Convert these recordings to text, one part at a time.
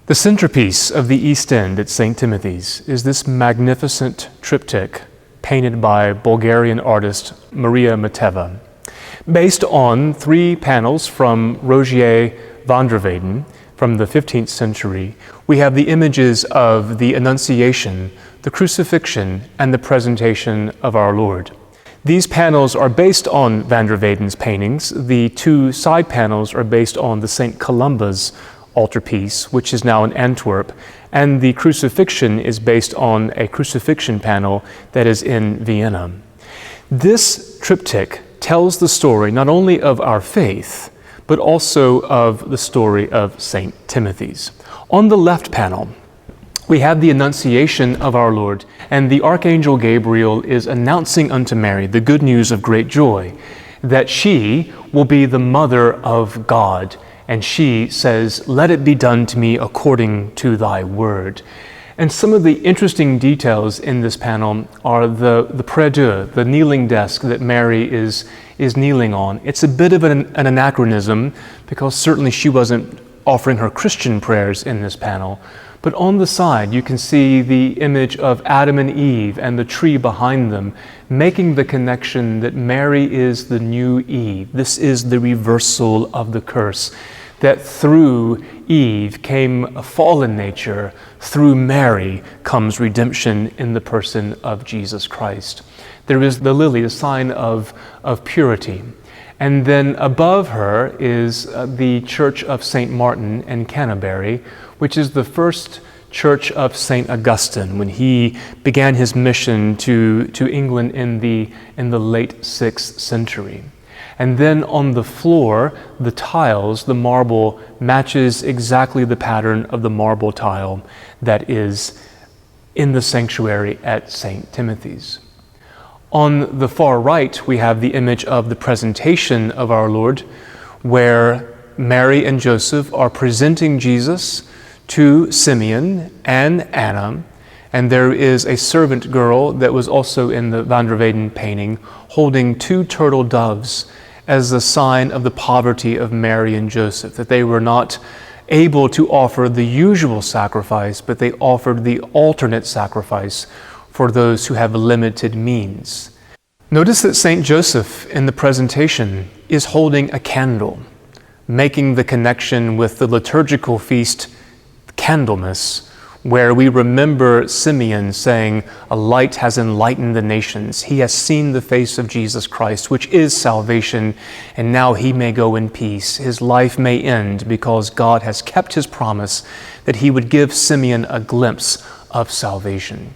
The centerpiece of the East End at St. Timothy's is this magnificent triptych painted by Bulgarian artist Maria Mateva. Based on 3 panels from Rogier van der Weyden from the 15th century, we have the images of the Annunciation, the Crucifixion, and the Presentation of our Lord. These panels are based on van der Weyden's paintings. The 2 side panels are based on the St. Columba's altarpiece, which is now in Antwerp, and the Crucifixion is based on a crucifixion panel that is in Vienna. This triptych tells the story not only of our faith, but also of the story of St. Timothy's. On the left panel, we have the Annunciation of our Lord, and the Archangel Gabriel is announcing unto Mary the good news of great joy, that she will be the mother of God. And she says, "Let it be done to me according to thy word." And some of the interesting details in this panel are the prie-dieu, the kneeling desk that Mary is kneeling on. It's a bit of an anachronism, because certainly she wasn't offering her Christian prayers in this panel. But on the side, you can see the image of Adam and Eve and the tree behind them, making the connection that Mary is the new Eve. This is the reversal of the curse, that through Eve came a fallen nature, through Mary comes redemption in the person of Jesus Christ. There is the lily, a sign of purity. And then above her is the Church of St. Martin in Canterbury, which is the first church of St. Augustine when he began his mission to England in the late 6th century. And then on the floor, the tiles, the marble, matches exactly the pattern of the marble tile that is in the sanctuary at St. Timothy's. On the far right, we have the image of the Presentation of our Lord, where Mary and Joseph are presenting Jesus to Simeon and Anna, and there is a servant girl that was also in the van der Weyden painting holding 2 turtle doves as a sign of the poverty of Mary and Joseph, that they were not able to offer the usual sacrifice, but they offered the alternate sacrifice for those who have limited means. Notice that St. Joseph in the Presentation is holding a candle, making the connection with the liturgical feast Candlemas, where we remember Simeon saying, "A light has enlightened the nations. He has seen the face of Jesus Christ, which is salvation, and now he may go in peace. His life may end because God has kept his promise that he would give Simeon a glimpse of salvation."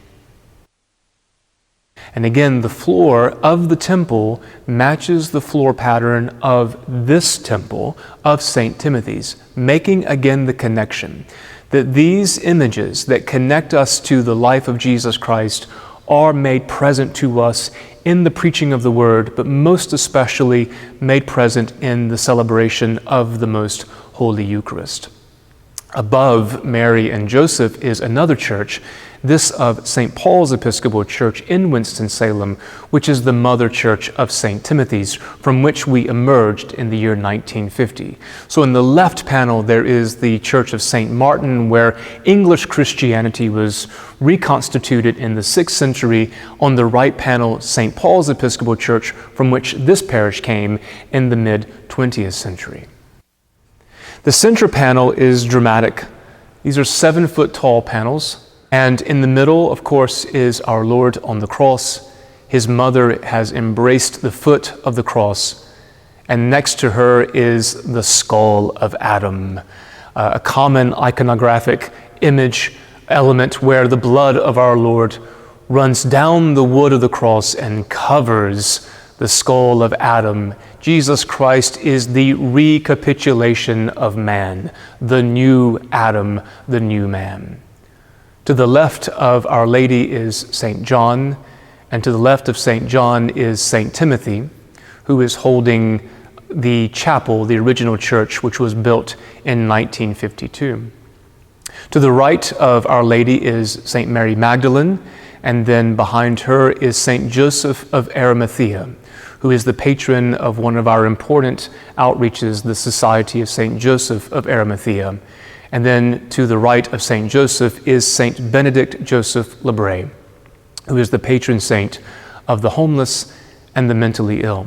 And again, the floor of the temple matches the floor pattern of this temple of St. Timothy's, making again the connection that these images that connect us to the life of Jesus Christ are made present to us in the preaching of the Word, but most especially made present in the celebration of the Most Holy Eucharist. Above Mary and Joseph is another church, this of St. Paul's Episcopal Church in Winston-Salem, which is the mother church of St. Timothy's, from which we emerged in the year 1950. So in the left panel, there is the Church of St. Martin, where English Christianity was reconstituted in the 6th century. On the right panel, St. Paul's Episcopal Church, from which this parish came in the mid-20th century. The center panel is dramatic. These are 7-foot tall panels. And in the middle, of course, is our Lord on the cross. His mother has embraced the foot of the cross. And next to her is the skull of Adam, a common iconographic image element where the blood of our Lord runs down the wood of the cross and covers the skull of Adam. Jesus Christ is the recapitulation of man, the new Adam, the new man. To the left of Our Lady is St. John, and to the left of St. John is St. Timothy, who is holding the chapel, the original church, which was built in 1952. To the right of Our Lady is St. Mary Magdalene, and then behind her is St. Joseph of Arimathea, who is the patron of one of our important outreaches, the Society of St. Joseph of Arimathea. And then to the right of St. Joseph is St. Benedict Joseph Lebray, who is the patron saint of the homeless and the mentally ill.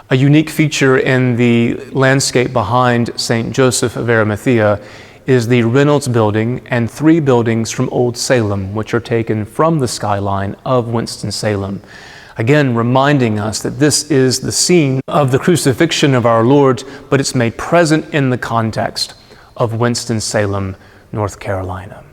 A unique feature in the landscape behind St. Joseph of Arimathea is the Reynolds Building and 3 buildings from Old Salem, which are taken from the skyline of Winston-Salem. Again, reminding us that this is the scene of the crucifixion of our Lord, but it's made present in the context of Winston-Salem, North Carolina.